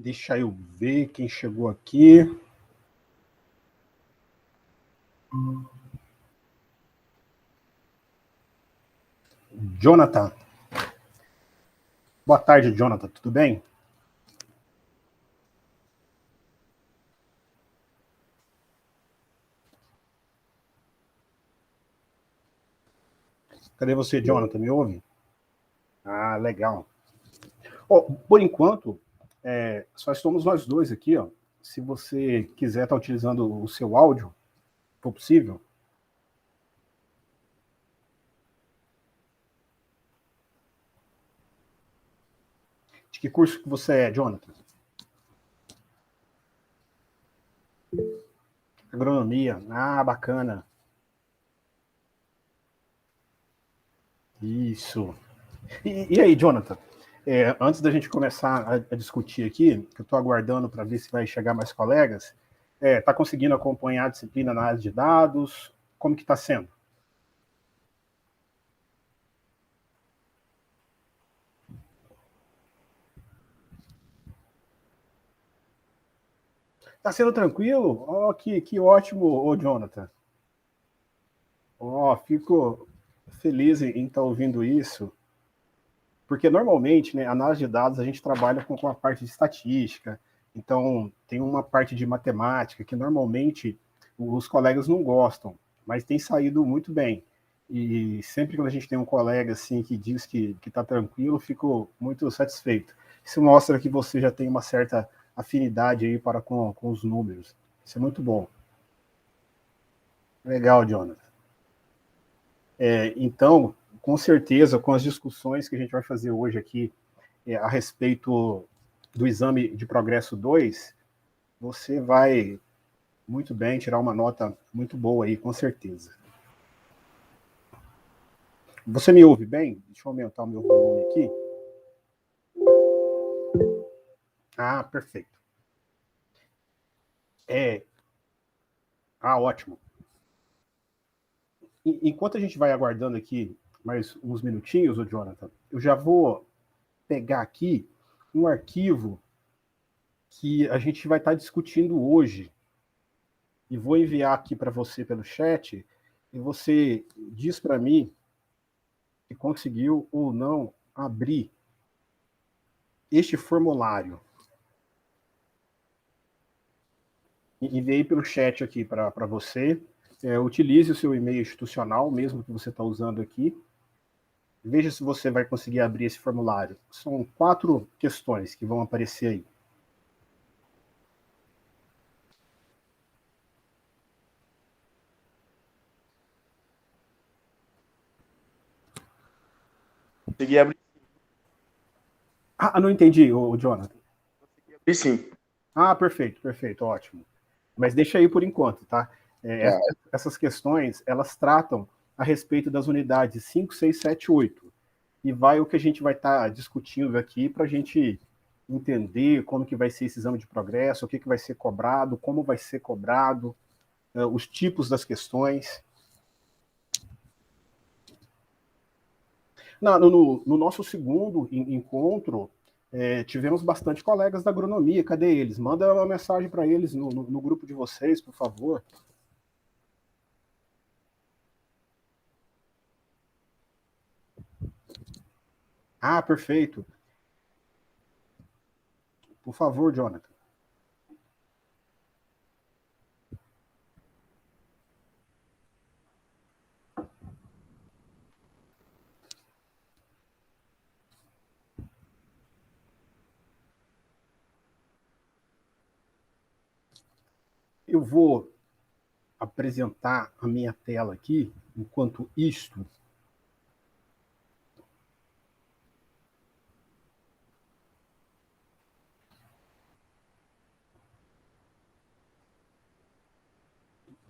Deixa eu ver quem chegou aqui. Jonathan. Boa tarde, Jonathan. Tudo bem? Cadê você, Jonathan? Me ouve? Ah, legal. Por enquanto, só estamos nós dois aqui. Ó. Se você quiser estar utilizando o seu áudio, se for possível. De que curso que você é, Jonathan? Agronomia. Ah, bacana. Isso. E aí, Jonathan? Antes da gente começar a discutir aqui, que eu estou aguardando para ver se vai chegar mais colegas, está conseguindo acompanhar a disciplina na área de dados? Como que está sendo? Está sendo tranquilo? Oh, que ótimo, oh, Jonathan. Oh, fico feliz em estar ouvindo isso, porque normalmente, né, análise de dados, a gente trabalha com a parte de estatística, então tem uma parte de matemática que normalmente os colegas não gostam, mas tem saído muito bem. E sempre que a gente tem um colega assim que diz que está tranquilo, fico muito satisfeito. Isso mostra que você já tem uma certa afinidade aí para com os números. Isso é muito bom. Legal, Jonathan. Então, com certeza, com as discussões que a gente vai fazer hoje aqui a respeito do exame de progresso 2, você vai muito bem tirar uma nota muito boa aí, com certeza. Você me ouve bem? Deixa eu aumentar o meu volume aqui. Ah, perfeito. Ótimo. Enquanto a gente vai aguardando aqui mais uns minutinhos, o Jonathan, eu já vou pegar aqui um arquivo que a gente vai estar discutindo hoje e vou enviar aqui para você pelo chat e você diz para mim se conseguiu ou não abrir este formulário. Enviei pelo chat aqui para você. Utilize o seu e-mail institucional, mesmo que você está usando aqui. Veja se você vai conseguir abrir esse formulário. São 4 questões que vão aparecer aí. Consegui abrir. Não entendi, o Jonathan. Consegui abrir sim. Perfeito, perfeito, ótimo. Mas deixa aí por enquanto, tá? Essas questões, elas tratam a respeito das unidades 5, 6, 7, 8. E vai o que a gente vai estar discutindo aqui para a gente entender como que vai ser esse exame de progresso, o que vai ser cobrado, como vai ser cobrado, os tipos das questões. No nosso segundo encontro, tivemos bastante colegas da agronomia. Cadê eles? Manda uma mensagem para eles no grupo de vocês, por favor. Perfeito. Por favor, Jonathan. Eu vou apresentar a minha tela aqui, enquanto isto.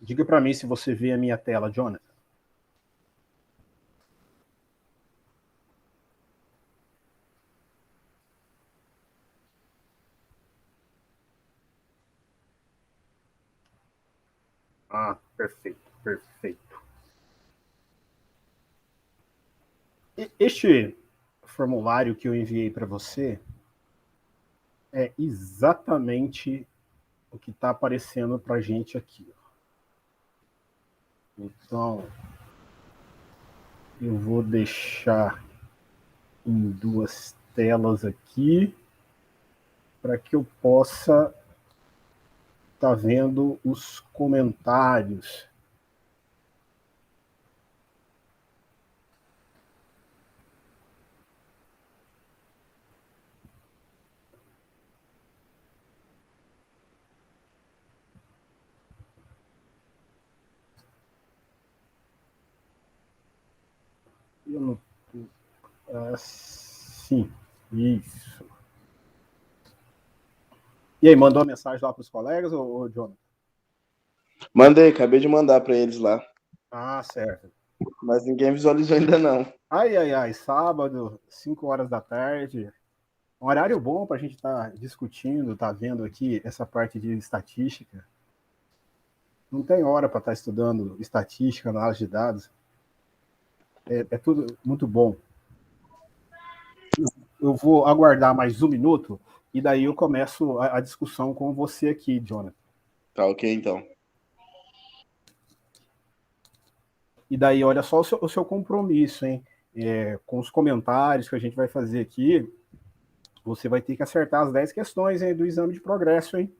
Diga para mim se você vê a minha tela, Jonathan. Perfeito, perfeito. Este formulário que eu enviei para você, É exatamente o que está aparecendo para a gente aqui. Então, eu vou deixar em duas telas aqui para que eu possa estar vendo os comentários. Eu não... sim, isso. E aí, mandou a mensagem lá para os colegas, ou Jonathan? Mandei, acabei de mandar para eles lá. Ah, certo. Mas ninguém visualizou ainda não. Ai, sábado, 5 horas da tarde. Um horário bom para a gente estar discutindo, tá vendo aqui essa parte de estatística. Não tem hora para estar estudando estatística, análise de dados. É tudo muito bom. Eu vou aguardar mais um minuto e daí eu começo a discussão com você aqui, Jonathan. Tá ok, então. E daí, olha só o seu compromisso, hein? Com os comentários que a gente vai fazer aqui, você vai ter que acertar as 10 questões, hein, do exame de progresso, hein?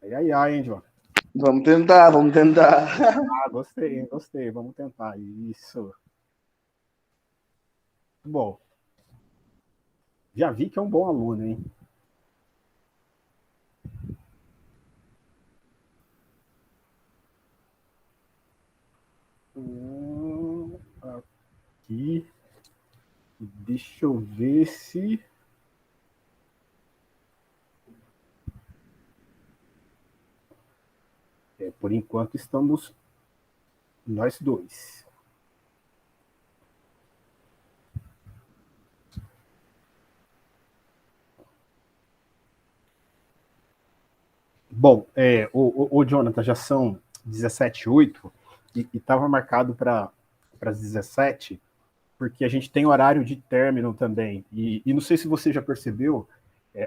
Hein, Jonathan? Vamos tentar, vamos tentar. Ah, gostei. Vamos tentar. Isso. Bom, já vi que é um bom aluno, hein? Aqui. Deixa eu ver se... por enquanto estamos nós dois. Bom, o Jonathan, já são 17h08 e estava marcado para as 17, porque a gente tem horário de término também. E não sei se você já percebeu,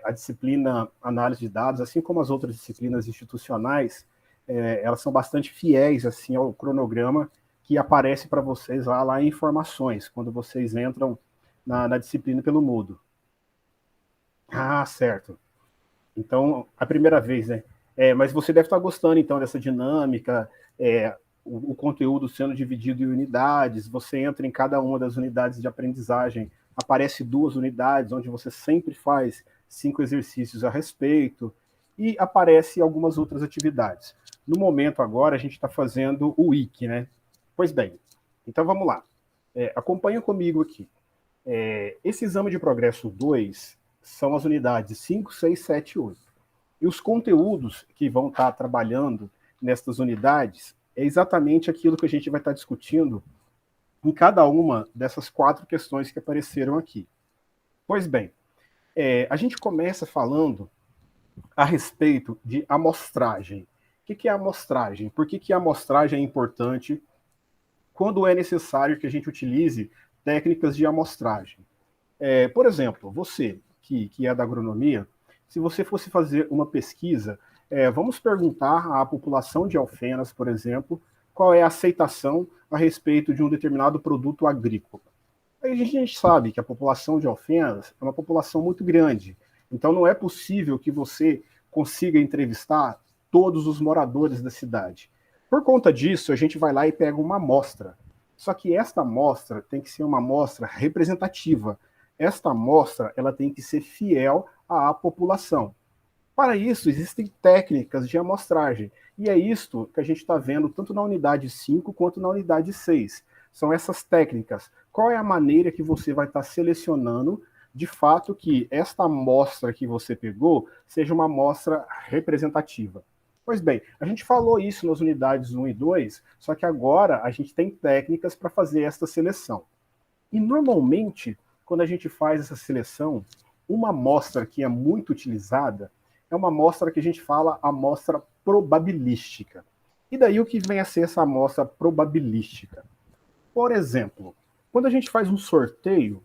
a disciplina análise de dados, assim como as outras disciplinas institucionais, elas são bastante fiéis assim ao cronograma que aparece para vocês lá em informações, quando vocês entram na disciplina pelo Moodle. Ah, certo. Então, a primeira vez, né? Mas você deve estar gostando, então, dessa dinâmica, o conteúdo sendo dividido em unidades, você entra em cada uma das unidades de aprendizagem, aparece 2 unidades, onde você sempre faz 5 exercícios a respeito, e aparece algumas outras atividades. No momento agora, a gente está fazendo o wiki, né? Pois bem, então vamos lá. Acompanha comigo aqui. Esse exame de progresso 2 são as unidades 5, 6, 7 e 8. E os conteúdos que vão estar trabalhando nestas unidades é exatamente aquilo que a gente vai estar discutindo em cada uma dessas 4 questões que apareceram aqui. Pois bem, a gente começa falando a respeito de amostragem. O que é amostragem? Por que a amostragem é importante? Quando é necessário que a gente utilize técnicas de amostragem? Por exemplo, você que é da agronomia, se você fosse fazer uma pesquisa, vamos perguntar à população de Alfenas, por exemplo, qual é a aceitação a respeito de um determinado produto agrícola. Aí a gente sabe que a população de Alfenas é uma população muito grande, então não é possível que você consiga entrevistar todos os moradores da cidade. Por conta disso, a gente vai lá e pega uma amostra. Só que esta amostra tem que ser uma amostra representativa. Esta amostra ela tem que ser fiel à população. Para isso, existem técnicas de amostragem. E é isto que a gente está vendo tanto na unidade 5 quanto na unidade 6. São essas técnicas. Qual é a maneira que você vai estar selecionando, de fato, que esta amostra que você pegou seja uma amostra representativa? Pois bem, a gente falou isso nas unidades 1 e 2, só que agora a gente tem técnicas para fazer esta seleção. E normalmente, quando a gente faz essa seleção, uma amostra que é muito utilizada é uma amostra que a gente fala amostra probabilística. E daí o que vem a ser essa amostra probabilística? Por exemplo, quando a gente faz um sorteio,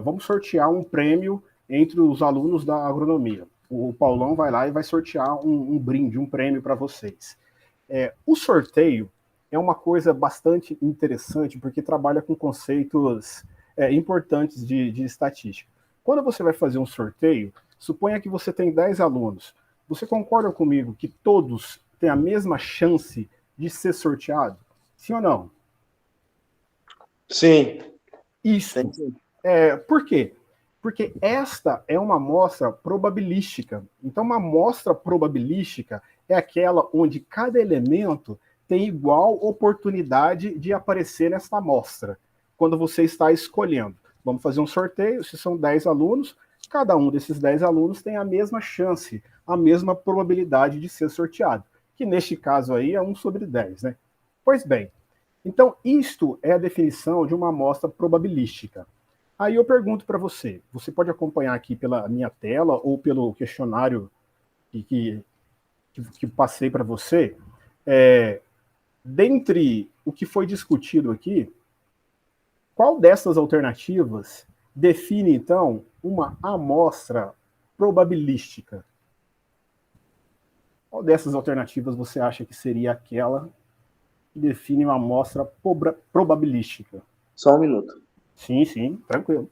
vamos sortear um prêmio entre os alunos da agronomia. O Paulão vai lá e vai sortear um brinde, um prêmio para vocês. O sorteio é uma coisa bastante interessante, porque trabalha com conceitos importantes de estatística. Quando você vai fazer um sorteio, suponha que você tem 10 alunos. Você concorda comigo que todos têm a mesma chance de ser sorteado? Sim ou não? Sim. Isso. Por quê? Porque esta é uma amostra probabilística. Então, uma amostra probabilística é aquela onde cada elemento tem igual oportunidade de aparecer nesta amostra, quando você está escolhendo. Vamos fazer um sorteio, se são 10 alunos, cada um desses 10 alunos tem a mesma chance, a mesma probabilidade de ser sorteado, que neste caso aí é 1 sobre 10, né? Pois bem, então isto é a definição de uma amostra probabilística. Aí eu pergunto para você, você pode acompanhar aqui pela minha tela ou pelo questionário que passei para você, dentre o que foi discutido aqui, qual dessas alternativas define, então, uma amostra probabilística? Qual dessas alternativas você acha que seria aquela que define uma amostra probabilística? Só um minuto. Sim, sim, tranquilo.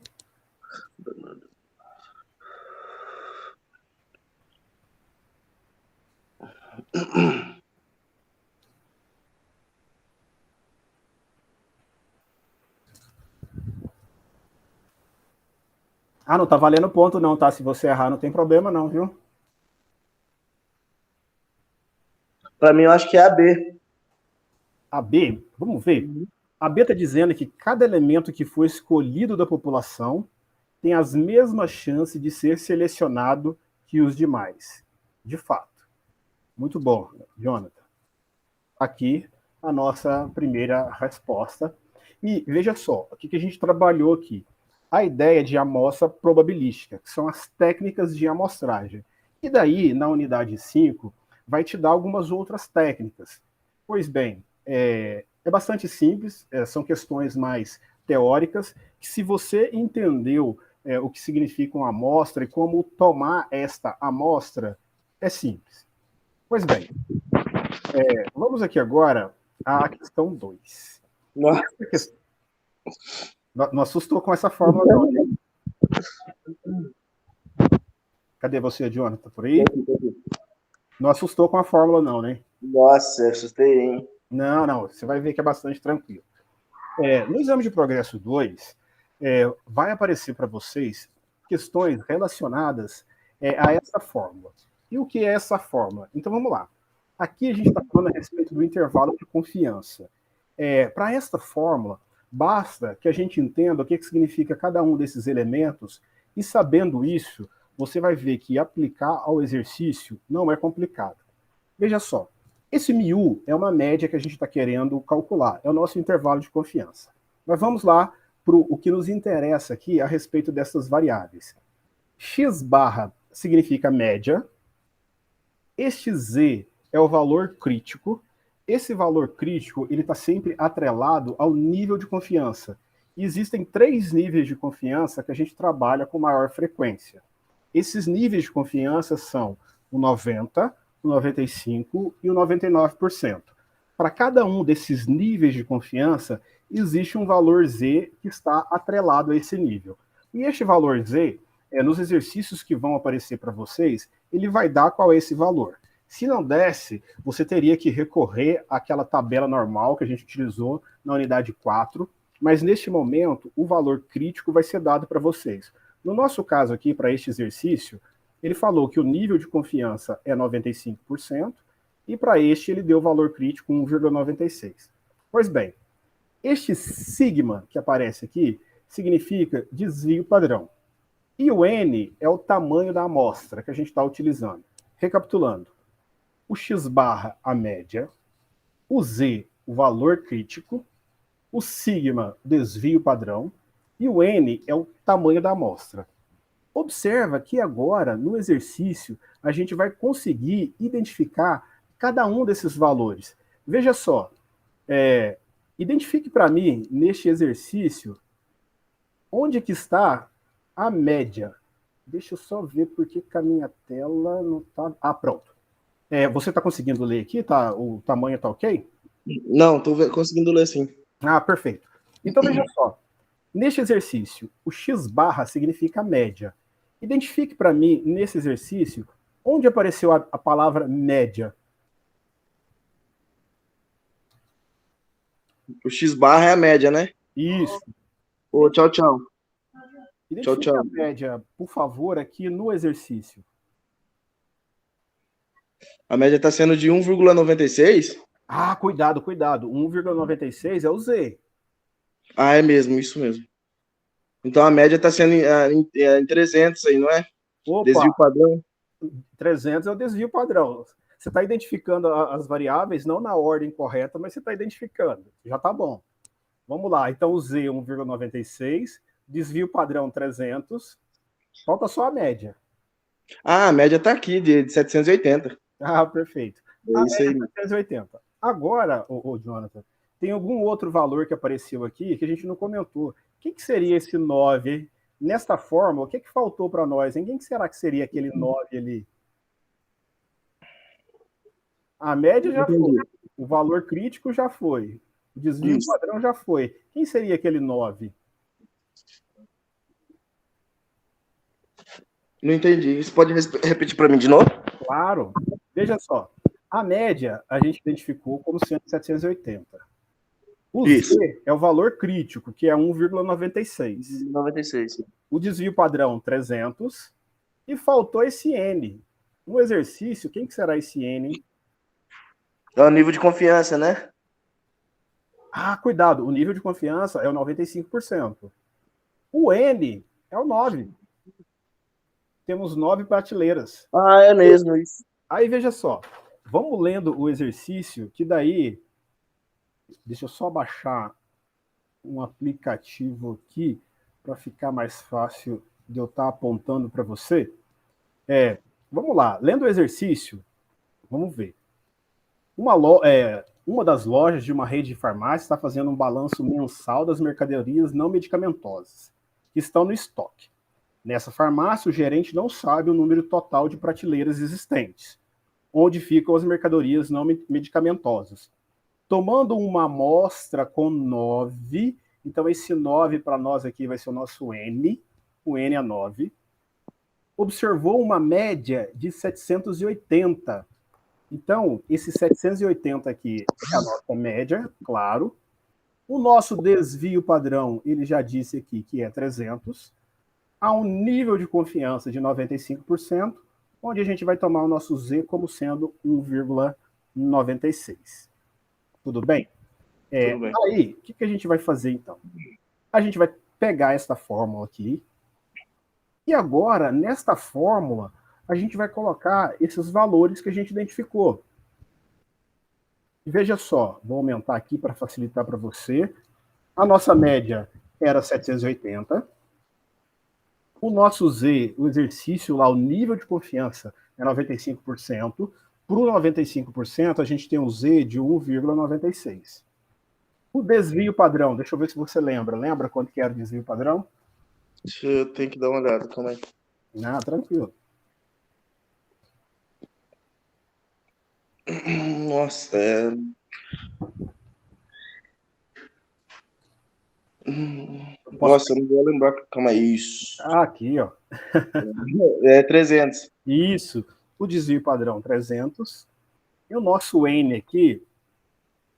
Ah, não tá valendo ponto não, tá? Se você errar, não tem problema não, viu? Para mim, eu acho que é a B. A B, vamos ver. A B está dizendo que cada elemento que foi escolhido da população tem as mesmas chances de ser selecionado que os demais. De fato. Muito bom, Jonathan. Aqui a nossa primeira resposta. E veja só, o que a gente trabalhou aqui? A ideia de amostra probabilística, que são as técnicas de amostragem. E daí, na unidade 5, vai te dar algumas outras técnicas. Pois bem, é bastante simples, são questões mais teóricas, que se você entendeu o que significa uma amostra e como tomar esta amostra, é simples. Pois bem, vamos aqui agora à questão 2. Não assustou com essa fórmula, não, hein? Cadê você, Jonathan? Por aí? Não assustou com a fórmula, não, né? Nossa, assustei, hein? Não, você vai ver que é bastante tranquilo. No exame de progresso 2, vai aparecer para vocês questões relacionadas a essa fórmula. E o que é essa fórmula? Então vamos lá. Aqui a gente está falando a respeito do intervalo de confiança. Para esta fórmula, basta que a gente entenda o que significa cada um desses elementos, e sabendo isso, você vai ver que aplicar ao exercício não é complicado. Veja só, esse μ é uma média que a gente está querendo calcular, é o nosso intervalo de confiança. Mas vamos lá para o que nos interessa aqui a respeito dessas variáveis. X barra significa média, este Z é o valor crítico. Esse valor crítico ele está sempre atrelado ao nível de confiança. E existem 3 níveis de confiança que a gente trabalha com maior frequência. Esses níveis de confiança são o 90%, o 95% e o 99%. Para cada um desses níveis de confiança, existe um valor Z que está atrelado a esse nível. E este valor Z, nos exercícios que vão aparecer para vocês, ele vai dar qual é esse valor. Se não desse, você teria que recorrer àquela tabela normal que a gente utilizou na unidade 4, mas neste momento o valor crítico vai ser dado para vocês. No nosso caso aqui, para este exercício, ele falou que o nível de confiança é 95%, e para este ele deu o valor crítico 1,96. Pois bem, este sigma que aparece aqui significa desvio padrão. E o N é o tamanho da amostra que a gente está utilizando. Recapitulando, o X barra, a média, o Z, o valor crítico, o sigma, desvio padrão, e o N é o tamanho da amostra. Observa que agora, no exercício, a gente vai conseguir identificar cada um desses valores. Veja só, identifique para mim, neste exercício, onde que está a média? Deixa eu só ver por que a minha tela não está... Ah, pronto. Você está conseguindo ler aqui? Tá, o tamanho está ok? Não, tô conseguindo ler sim. Ah, perfeito. Então, veja só. Neste exercício, o x barra significa média. Identifique para mim, nesse exercício, onde apareceu a palavra média. O X barra é a média, né? Isso. Ô, tchau, tchau. Tchau, Identifique a tchau. média, por favor, aqui no exercício. A média tá sendo de 1,96? Ah, cuidado, cuidado. 1,96 é o Z. Ah, é mesmo, isso mesmo. Então a média tá sendo em 300 aí, não é? Opa, Desvio padrão. 300 é o desvio padrão. Você está identificando as variáveis, não na ordem correta, mas você está identificando. Já está bom. Vamos lá. Então, o Z 1,96, desvio padrão 300. Falta só a média. Ah, a média tá aqui, de 780. Ah, perfeito. É A isso média aí. é 780. Agora, Jonathan, tem algum outro valor que apareceu aqui que a gente não comentou. O que seria esse 9? Nesta fórmula, o que faltou para nós? Quem será que seria aquele 9 ali? A média já foi. Entendi. O valor crítico já foi. O desvio Isso. padrão já foi. Quem seria aquele 9? Não entendi. Você pode repetir para mim de novo? Claro. Veja só. A média a gente identificou como sendo 780. O Isso. Z é o valor crítico, que é 1,96. 96. O desvio padrão, 300. E faltou esse N. No exercício, quem que será esse N? É o nível de confiança, né? Ah, cuidado. O nível de confiança é o 95%. O N é o 9. Temos 9 prateleiras. Ah, é mesmo isso. Aí, veja só. Vamos lendo o exercício, que daí... Deixa eu só baixar um aplicativo aqui para ficar mais fácil de eu estar apontando para você. Vamos lá. Lendo o exercício, vamos ver. Uma das lojas de uma rede de farmácia está fazendo um balanço mensal das mercadorias não medicamentosas que estão no estoque. Nessa farmácia, o gerente não sabe o número total de prateleiras existentes, onde ficam as mercadorias não medicamentosas. Tomando uma amostra com 9, então esse 9 para nós aqui vai ser o nosso N, o N é 9, observou uma média de 780. Então, esse 780 aqui é a nossa média, claro. O nosso desvio padrão, ele já disse aqui que é 300. Há um nível de confiança de 95%, onde a gente vai tomar o nosso Z como sendo 1,96. Tudo bem? Tudo bem. Aí, o que a gente vai fazer então? A gente vai pegar esta fórmula aqui, e agora, nesta fórmula, a gente vai colocar esses valores que a gente identificou. E veja só, vou aumentar aqui para facilitar para você. A nossa média era 780. O nosso Z, o exercício lá, o nível de confiança é 95%. Para o 95%, a gente tem um Z de 1,96. O desvio padrão, deixa eu ver se você lembra. Lembra quanto que era o desvio padrão? Eu tenho que dar uma olhada, calma aí. Ah, tranquilo. Nossa, Nossa, eu não vou lembrar. Calma aí, isso. Aqui, ó. É 300. Isso. O desvio padrão, 300. E o nosso N aqui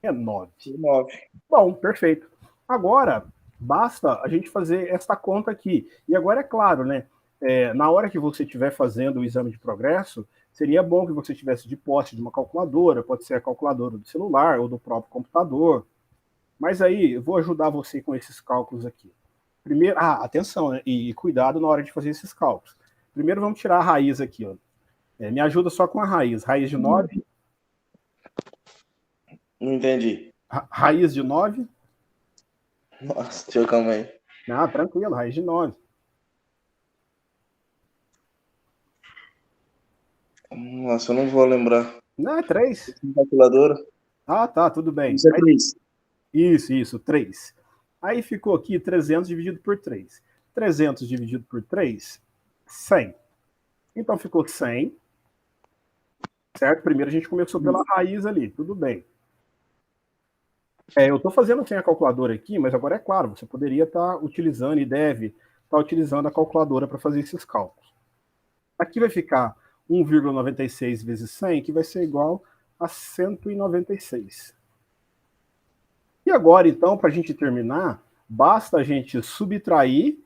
é 9. 9. Bom, perfeito. Agora, basta a gente fazer esta conta aqui. E agora, é claro, né? Na hora que você estiver fazendo o exame de progresso, seria bom que você tivesse de posse de uma calculadora, pode ser a calculadora do celular ou do próprio computador. Mas aí, eu vou ajudar você com esses cálculos aqui. Primeiro, atenção, né? E cuidado na hora de fazer esses cálculos. Primeiro, vamos tirar a raiz aqui, ó. Me ajuda só com a raiz. Raiz de 9. Não entendi. Raiz de 9. Nossa, deixa eu calma aí. Tranquilo, raiz de 9. Nossa, eu não vou lembrar. Não, é 3. Calculadora. Tá, tudo bem. Isso é 3. Isso, 3. Aí ficou aqui 300 dividido por 3. 300 dividido por 3, 100. Então ficou 100, certo? Primeiro a gente começou pela raiz ali, tudo bem. Eu estou fazendo sem a calculadora aqui, mas agora é claro, você poderia estar utilizando e deve estar utilizando a calculadora para fazer esses cálculos. Aqui vai ficar 1,96 vezes 100, que vai ser igual a 196. E agora, então, para a gente terminar, basta a gente subtrair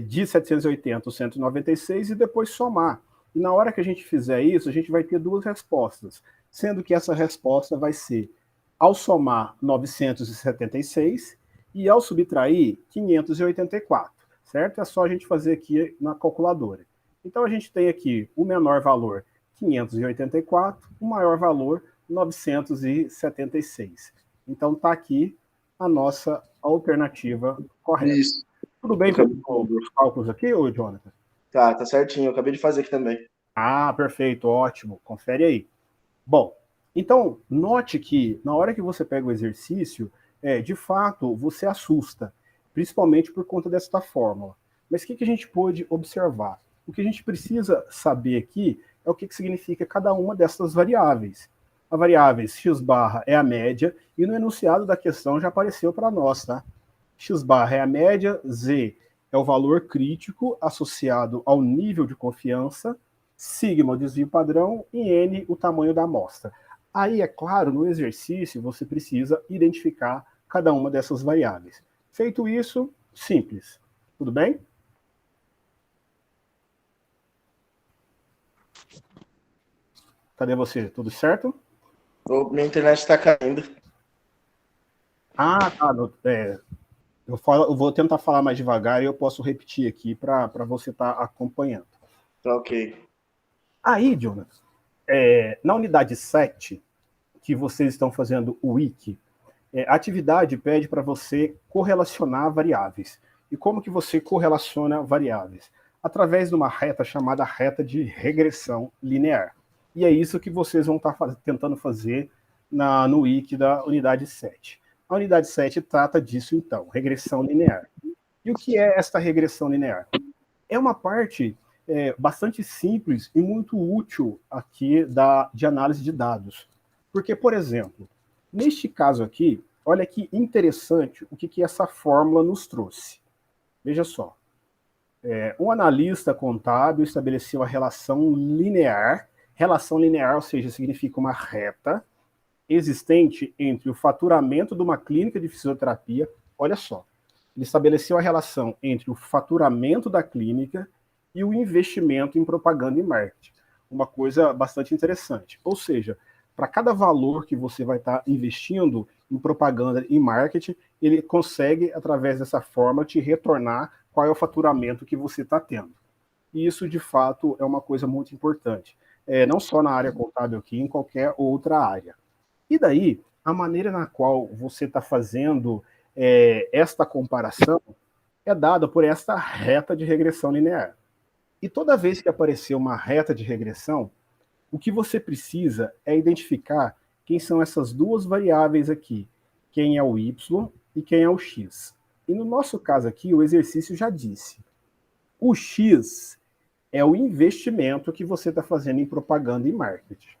de 780 o 196 e depois somar. E na hora que a gente fizer isso, a gente vai ter duas respostas, sendo que essa resposta vai ser, ao somar 976 e ao subtrair 584, certo? É só a gente fazer aqui na calculadora. Então a gente tem aqui o menor valor 584, o maior valor 976. Então está aqui a nossa alternativa correta. Isso. Tudo bem com os cálculos aqui, ô Jonathan? Tá certinho. Eu acabei de fazer aqui também. Ah, perfeito, ótimo. Confere aí. Bom, então, note que na hora que você pega o exercício, de fato, você assusta, principalmente por conta desta fórmula. Mas o que a gente pôde observar? O que a gente precisa saber aqui é o que significa cada uma dessas variáveis. A variável x barra é a média, e no enunciado da questão já apareceu para nós, tá? X barra é a média, Z é o valor crítico associado ao nível de confiança, sigma o desvio padrão e N o tamanho da amostra. Aí, é claro, no exercício você precisa identificar cada uma dessas variáveis. Feito isso, simples. Tudo bem? Cadê você? Tudo certo? Minha internet está caindo. Ah, tá. Eu vou tentar falar mais devagar e eu posso repetir aqui para você estar acompanhando. Tá ok. Aí, Jonas, na unidade 7, que vocês estão fazendo o wiki, a atividade pede para você correlacionar variáveis. E como que você correlaciona variáveis? Através de uma reta chamada reta de regressão linear. E é isso que vocês vão estar tentando fazer no wiki da unidade 7. A unidade 7 trata disso, então, regressão linear. E o que é esta regressão linear? É uma parte bastante simples e muito útil aqui de análise de dados. Porque, por exemplo, neste caso aqui, olha que interessante o que essa fórmula nos trouxe. Veja só. Um analista contábil estabeleceu a relação linear, ou seja, significa uma reta, existente entre o faturamento de uma clínica de fisioterapia, olha só, ele estabeleceu a relação entre o faturamento da clínica e o investimento em propaganda e marketing. Uma coisa bastante interessante. Ou seja, para cada valor que você vai estar investindo em propaganda e marketing, ele consegue, através dessa forma, te retornar qual é o faturamento que você está tendo. E isso, de fato, é uma coisa muito importante. Não só na área contábil aqui, em qualquer outra área. E daí, a maneira na qual você está fazendo esta comparação é dada por esta reta de regressão linear. E toda vez que aparecer uma reta de regressão, o que você precisa é identificar quem são essas duas variáveis aqui, quem é o y e quem é o x. E no nosso caso aqui, o exercício já disse, o x é o investimento que você está fazendo em propaganda e marketing.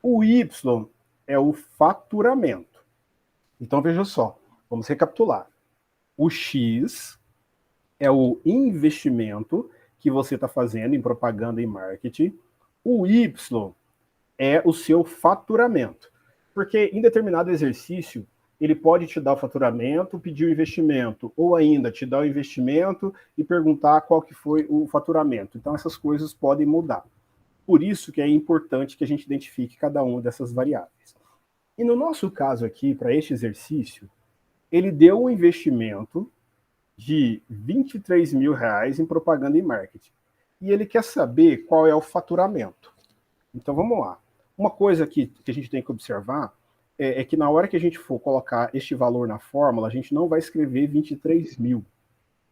O y é o faturamento. Então, veja só, vamos recapitular. O X é o investimento que você está fazendo em propaganda e marketing. O Y é o seu faturamento. Porque em determinado exercício, ele pode te dar o faturamento, pedir o investimento, ou ainda te dar o investimento e perguntar qual que foi o faturamento. Então, essas coisas podem mudar. Por isso que é importante que a gente identifique cada uma dessas variáveis. E no nosso caso aqui, para este exercício, ele deu um investimento de R$23 mil em propaganda e marketing. E ele quer saber qual é o faturamento. Então vamos lá. Uma coisa que a gente tem que observar é que na hora que a gente for colocar este valor na fórmula, a gente não vai escrever 23 mil.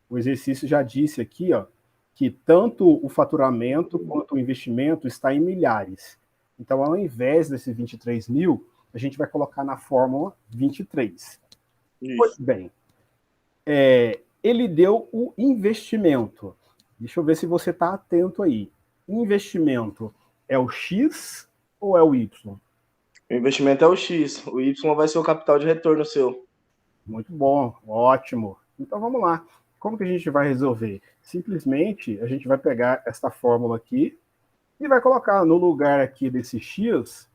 O exercício já disse aqui, ó, que tanto o faturamento quanto o investimento está em milhares. Então, ao invés desses 23 mil, a gente vai colocar na fórmula 23. Pois bem, Ele deu o investimento. Deixa eu ver se você está atento aí. Investimento é o X ou é o Y? O investimento é o X, o Y vai ser o capital de retorno seu. Muito bom, ótimo. Então vamos lá. Como que a gente vai resolver? Simplesmente a gente vai pegar esta fórmula aqui e vai colocar no lugar aqui desse X,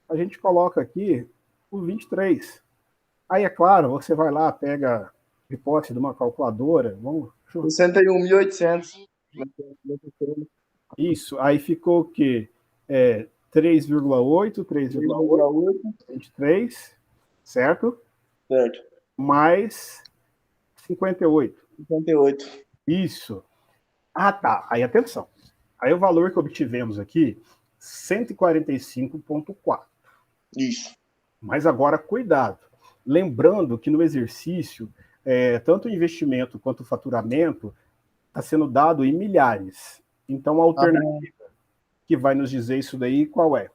a gente coloca aqui o 23. Aí, é claro, você vai lá, pega a hipótese de uma calculadora, vamos... 61.800. Isso, aí ficou o quê? 3,8, 3,8, 23, certo? Certo. Mais 58. 58. Isso. Ah, tá. Aí, atenção. Aí o valor que obtivemos aqui, 145,4. Isso. Mas agora, cuidado. Lembrando que no exercício, tanto o investimento quanto o faturamento está sendo dado em milhares. Então, a alternativa que vai nos dizer isso daí, qual é?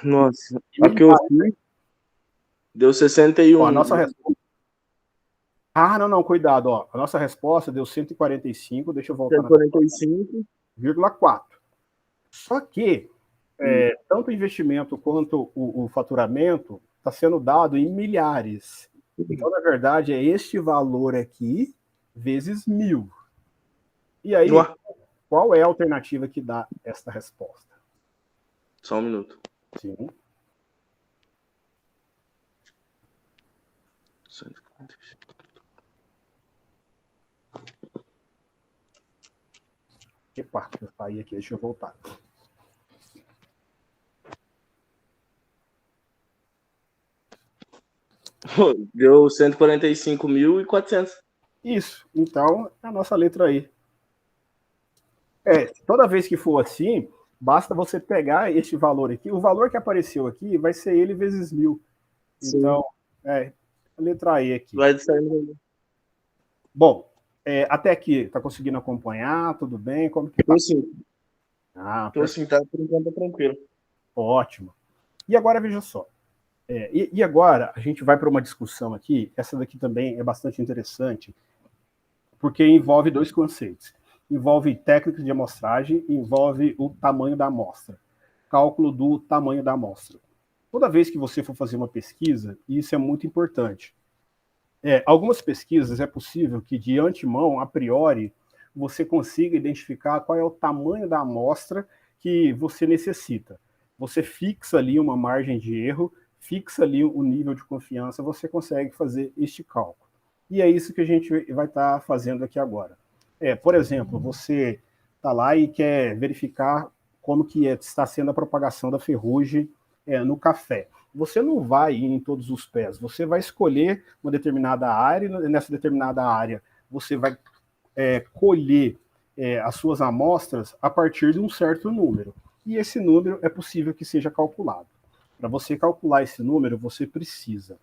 Nossa, aqui eu fiz, deu 61. Ó, a nossa resposta... Ah, não, cuidado. Ó. A nossa resposta deu 145, deixa eu voltar 145,4. Só que tanto o investimento quanto o faturamento está sendo dado em milhares. Então, na verdade, é este valor aqui vezes 1.000. E aí, qual é a alternativa que dá esta resposta? Só um minuto. Sim. 145. Epa, eu saí aqui, deixa eu voltar. Deu 145.400. Isso, então, é a nossa letra aí. Toda vez que for assim, basta você pegar este valor aqui. O valor que apareceu aqui vai ser ele vezes 1.000. Sim. Então, a letra E aqui. Vai sair. Bom, até aqui, está conseguindo acompanhar? Tudo bem? Como que tá? Tô sim. Tô sim, tá por enquanto tranquilo. Ótimo. E agora, veja só. E agora, a gente vai para uma discussão aqui, essa daqui também é bastante interessante, porque envolve dois conceitos. Envolve técnicas de amostragem, envolve o tamanho da amostra. Cálculo do tamanho da amostra. Toda vez que você for fazer uma pesquisa, isso é muito importante. Algumas pesquisas é possível que, de antemão, a priori, você consiga identificar qual é o tamanho da amostra que você necessita. Você fixa ali uma margem de erro, fixa ali o nível de confiança, você consegue fazer este cálculo. E é isso que a gente vai estar fazendo aqui agora. Por exemplo, você está lá e quer verificar como que está sendo a propagação da ferrugem no café. Você não vai ir em todos os pés, você vai escolher uma determinada área, e nessa determinada área você vai colher as suas amostras a partir de um certo número. E esse número é possível que seja calculado. Para você calcular esse número, você precisa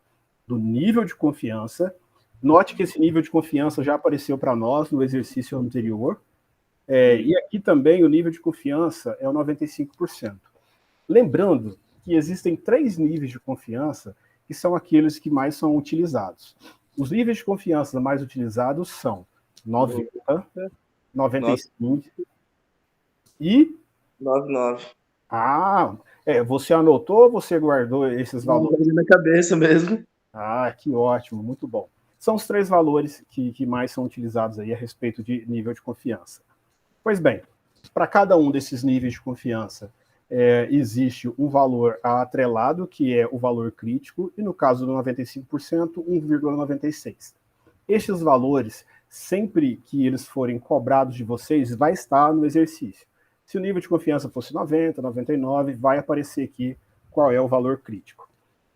do nível de confiança. Note que esse nível de confiança já apareceu para nós no exercício anterior. E aqui também o nível de confiança é o 95%. Lembrando que existem 3 níveis de confiança que são aqueles que mais são utilizados. Os níveis de confiança mais utilizados são 90, 95 e 99. Você anotou ou você guardou esses valores? Na cabeça mesmo. Que ótimo, muito bom. São os 3 valores que mais são utilizados aí a respeito de nível de confiança. Pois bem, para cada um desses níveis de confiança, existe um valor atrelado, que é o valor crítico, e no caso do 95%, 1,96. Estes valores, sempre que eles forem cobrados de vocês, vai estar no exercício. Se o nível de confiança fosse 90, 99, vai aparecer aqui qual é o valor crítico.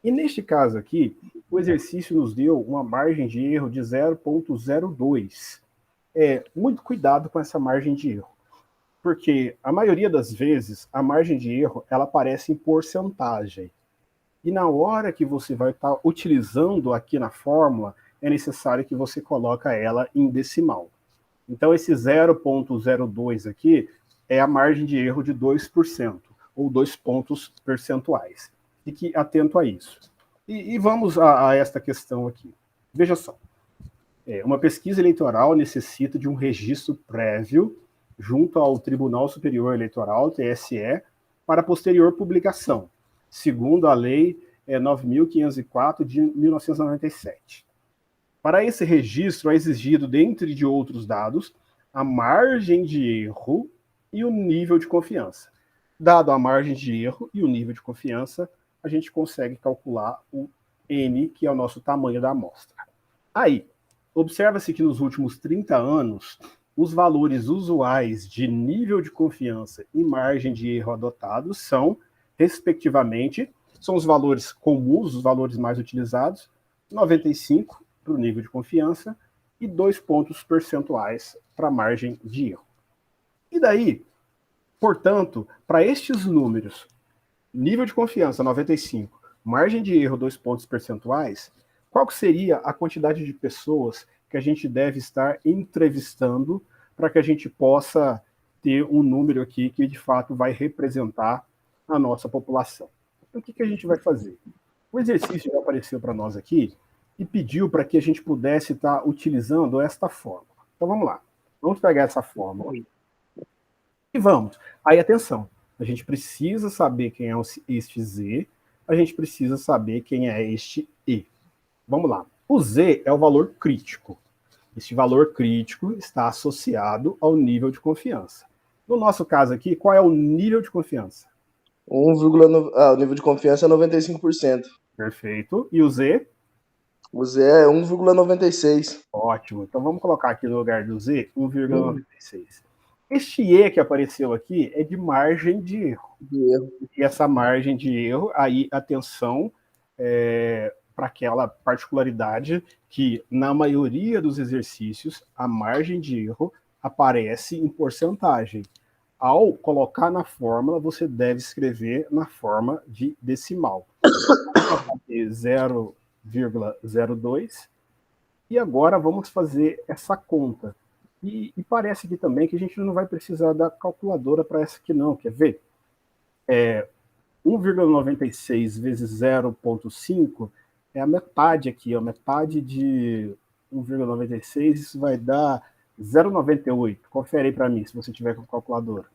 E neste caso aqui, o exercício nos deu uma margem de erro de 0,02. Muito cuidado com essa margem de erro, porque a maioria das vezes a margem de erro ela aparece em porcentagem. E na hora que você vai estar utilizando aqui na fórmula, é necessário que você coloque ela em decimal. Então esse 0,02 aqui é a margem de erro de 2%, ou 2 pontos percentuais. Fique atento a isso. E vamos a esta questão aqui. Veja só, uma pesquisa eleitoral necessita de um registro prévio junto ao Tribunal Superior Eleitoral, TSE, para posterior publicação, segundo a Lei 9.504 de 1997. Para esse registro é exigido, dentre de outros dados, a margem de erro e o nível de confiança. Dado a margem de erro e o nível de confiança, a gente consegue calcular o N, que é o nosso tamanho da amostra. Aí, observa-se que nos últimos 30 anos, os valores usuais de nível de confiança e margem de erro adotados são, respectivamente, são os valores comuns, os valores mais utilizados, 95 para o nível de confiança e 2 pontos percentuais para a margem de erro. E daí, portanto, para estes números, nível de confiança 95, margem de erro 2 pontos percentuais, qual seria a quantidade de pessoas que a gente deve estar entrevistando para que a gente possa ter um número aqui que de fato vai representar a nossa população? Então, o que a gente vai fazer? O exercício já apareceu para nós aqui e pediu para que a gente pudesse estar utilizando esta fórmula. Então vamos lá, vamos pegar essa fórmula e vamos. Aí atenção, a gente precisa saber quem é este Z, a gente precisa saber quem é este E. Vamos lá. O Z é o valor crítico. Este valor crítico está associado ao nível de confiança. No nosso caso aqui, qual é o nível de confiança? 1,9. O nível de confiança é 95%. Perfeito. E o Z? O Z é 1,96. Ótimo. Então vamos colocar aqui no lugar do Z 1,96. Este E que apareceu aqui é de margem de erro. E essa margem de erro, aí atenção para aquela particularidade que na maioria dos exercícios a margem de erro aparece em porcentagem. Ao colocar na fórmula, você deve escrever na forma de decimal. 0,02. E agora vamos fazer essa conta. E parece aqui também que a gente não vai precisar da calculadora para essa aqui não, quer ver? 1,96 vezes 0,5 é a metade aqui, a metade de 1,96, isso vai dar 0,98. Confere aí para mim, se você tiver com calculadora.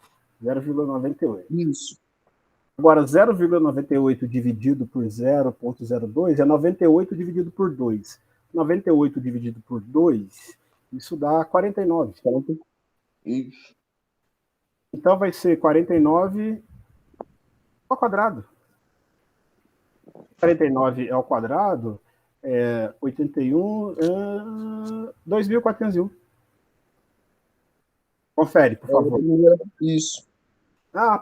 0,98. Isso. Agora, 0,98 dividido por 0,02 é 98 dividido por 2. 98 dividido por 2, isso dá 49. Isso. Então vai ser 49 ao quadrado. 49 ao quadrado é 81, 2.401. Confere, por favor. Isso.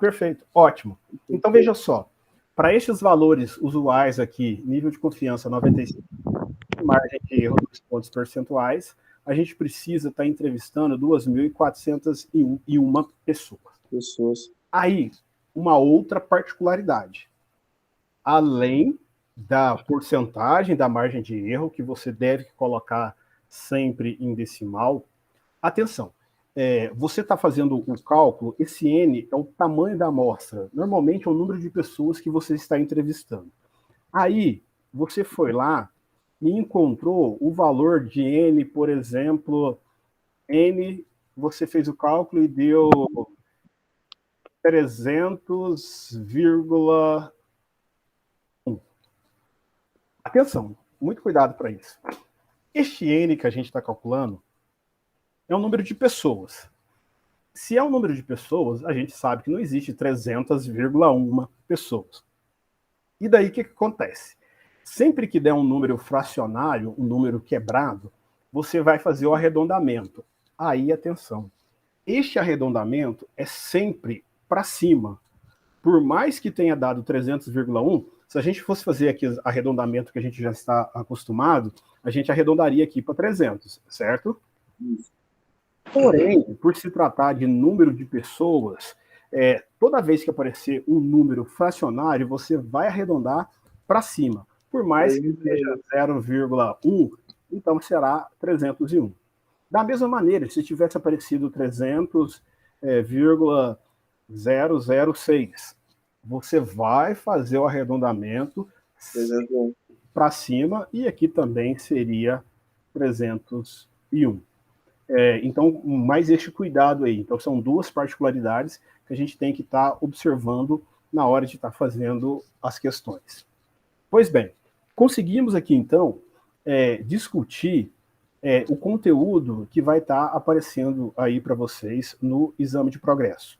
Perfeito. Ótimo. Então, veja só. Para estes valores usuais aqui, nível de confiança 95, margem de erro 2 pontos percentuais, a gente precisa estar entrevistando 2.401 pessoas. Aí, uma outra particularidade. Além da porcentagem da margem de erro, que você deve colocar sempre em decimal, atenção, você está fazendo o cálculo, esse N é o tamanho da amostra, normalmente é o número de pessoas que você está entrevistando. Aí, você foi lá e encontrou o valor de N, por exemplo, N, você fez o cálculo e deu 300,1. Atenção, muito cuidado para isso. Este N que a gente está calculando é o número de pessoas. Se é um número de pessoas, a gente sabe que não existe 300,1 pessoas. E daí o que acontece? Sempre que der um número fracionário, um número quebrado, você vai fazer o arredondamento. Aí, atenção. Este arredondamento é sempre para cima. Por mais que tenha dado 300,1, se a gente fosse fazer aqui o arredondamento que a gente já está acostumado, a gente arredondaria aqui para 300, certo? Isso. Porém, por se tratar de número de pessoas, toda vez que aparecer um número fracionário, você vai arredondar para cima. Por mais que seja 0,1, então será 301. Da mesma maneira, se tivesse aparecido 300,006, você vai fazer o arredondamento para cima, e aqui também seria 301. Então, mais este cuidado aí. Então, são duas particularidades que a gente tem que estar observando na hora de estar fazendo as questões. Pois bem, conseguimos aqui, então, discutir o conteúdo que vai estar aparecendo aí para vocês no exame de progresso.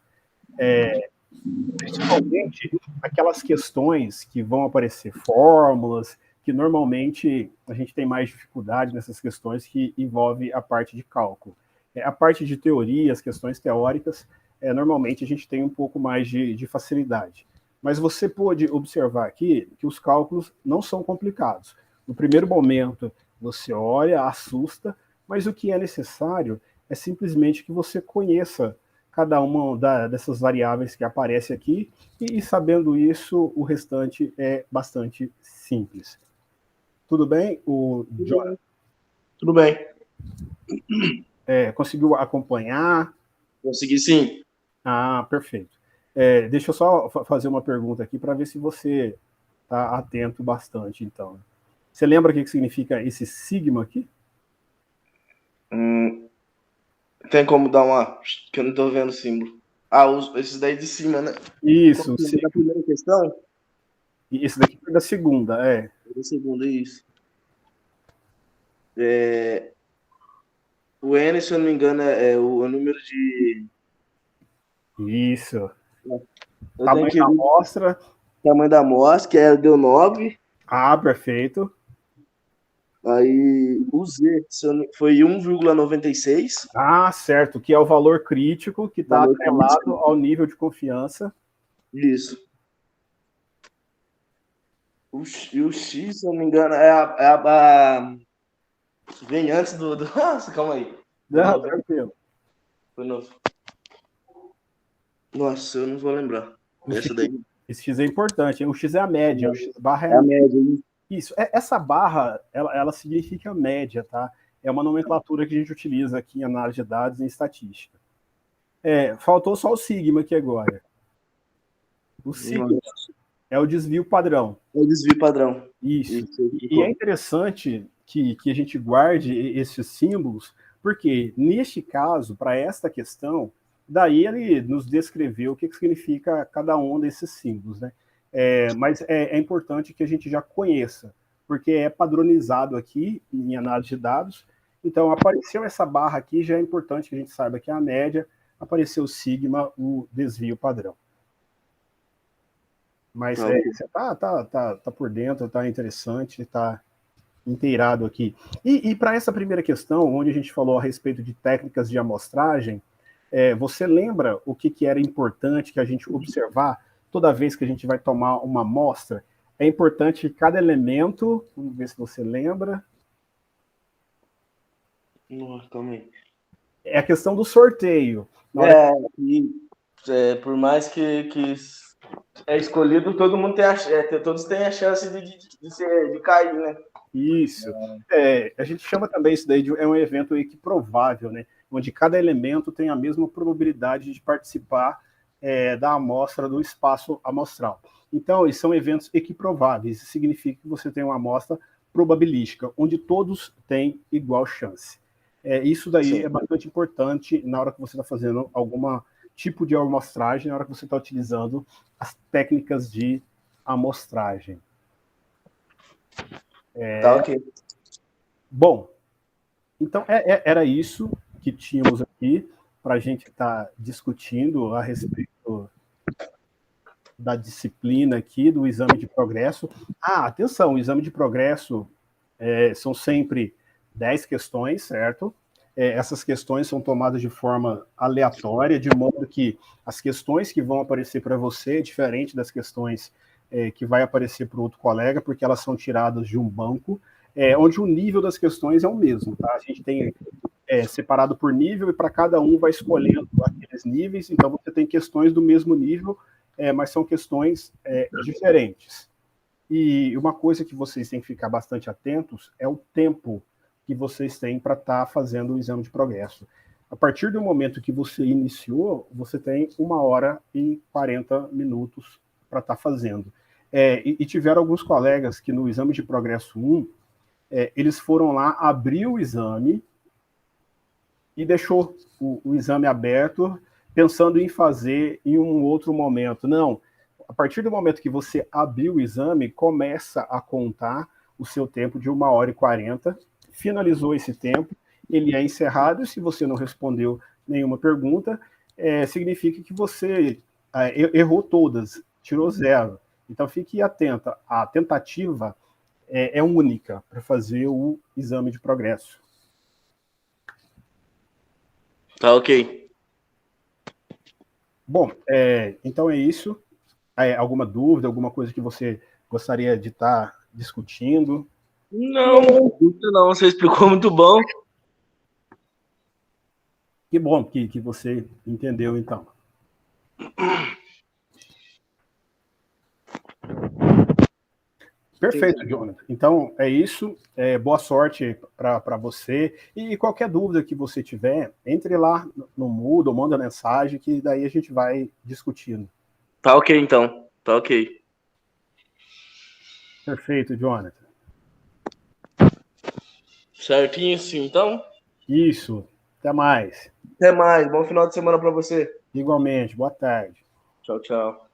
Principalmente aquelas questões que vão aparecer fórmulas, que normalmente a gente tem mais dificuldade nessas questões que envolve a parte de cálculo. A parte de teoria, as questões teóricas, normalmente a gente tem um pouco mais de facilidade. Mas você pode observar aqui que os cálculos não são complicados. No primeiro momento, você olha, assusta, mas o que é necessário é simplesmente que você conheça cada uma dessas variáveis que aparece aqui, e sabendo isso, o restante é bastante simples. Tudo bem, o Jonathan? Tudo bem. Conseguiu acompanhar? Consegui sim. Ah, perfeito. Deixa eu só fazer uma pergunta aqui para ver se você está atento bastante, então. Você lembra o que significa esse sigma aqui? Tem como dar uma... que eu não estou vendo o símbolo. Esses daí de cima, né? Isso. Da primeira questão? E esse daqui foi da segunda, Da segunda, isso. O N, se eu não me engano, é o número de... Isso. Tamanho da amostra. Tamanho da amostra, que deu 9. Ah, perfeito. Aí o Z foi 1,96. Ah, certo, que é o valor crítico que está atrelado ao nível de confiança. Isso. E o X, se eu não me engano, vem antes do... Nossa, calma aí. Não, tranquilo. Foi novo. Nossa, eu não vou lembrar. Esse X é importante, hein? O X é a média, o X barra é a média. Isso, essa barra, ela significa média, tá? É uma nomenclatura que a gente utiliza aqui em análise de dados e em estatística. Faltou só o sigma aqui agora. O sigma é o desvio padrão. É o desvio padrão. Isso. E é interessante que a gente guarde esses símbolos, porque, neste caso, para esta questão, daí ele nos descreveu o que significa cada um desses símbolos, né? Mas é importante que a gente já conheça, porque é padronizado aqui em análise de dados. Então, apareceu essa barra aqui, já é importante que a gente saiba que é a média, apareceu o sigma, o desvio padrão. Mas você tá por dentro, está interessante, está inteirado aqui. E para essa primeira questão, onde a gente falou a respeito de técnicas de amostragem, você lembra o que era importante que a gente observar toda vez que a gente vai tomar uma amostra? É importante que cada elemento, vamos ver se você lembra. Calma aí. É a questão do sorteio. Por mais que é escolhido, todo mundo todos têm a chance de cair, né? Isso. A gente chama também isso daí de um evento equiprovável, né? Onde cada elemento tem a mesma probabilidade de participar da amostra do espaço amostral. Então, são eventos equiprováveis. Isso significa que você tem uma amostra probabilística, onde todos têm igual chance. Isso daí Sim. É bastante importante na hora que você está fazendo algum tipo de amostragem, na hora que você está utilizando as técnicas de amostragem. Tá ok. Bom, então era isso que tínhamos aqui para a gente estar discutindo a respeito da disciplina aqui do exame de progresso. Atenção, o exame de progresso são sempre 10 questões, certo? Essas questões são tomadas de forma aleatória, de modo que as questões que vão aparecer para você, diferente das questões que vai aparecer para o outro colega, porque elas são tiradas de um banco, onde o nível das questões é o mesmo, tá? A gente tem separado por nível e para cada um vai escolhendo aqueles níveis, então você tem questões do mesmo nível, mas são questões diferentes. E uma coisa que vocês têm que ficar bastante atentos é o tempo que vocês têm para estar fazendo o exame de progresso. A partir do momento que você iniciou, você tem 1 hora e 40 minutos para estar fazendo. E tiveram alguns colegas que no exame de progresso 1, eles foram lá, abriu o exame e deixou o exame aberto, pensando em fazer em um outro momento. Não, a partir do momento que você abriu o exame, começa a contar o seu tempo de 1h40, finalizou esse tempo, ele é encerrado, e se você não respondeu nenhuma pergunta, significa que você errou todas, tirou 0. Então fique atenta, a tentativa é única para fazer o exame de progresso. Tá ok. Bom, então é isso. Alguma dúvida, alguma coisa que você gostaria de estar discutindo? Não, você explicou muito bom. Que bom que você entendeu, então. Perfeito, Jonathan. Então, é isso. Boa sorte para você. E qualquer dúvida que você tiver, entre lá no Moodle, manda mensagem, que daí a gente vai discutindo. Tá ok, então. Tá ok. Perfeito, Jonathan. Certinho, sim, então? Isso. Até mais. Até mais. Bom final de semana para você. Igualmente. Boa tarde. Tchau, tchau.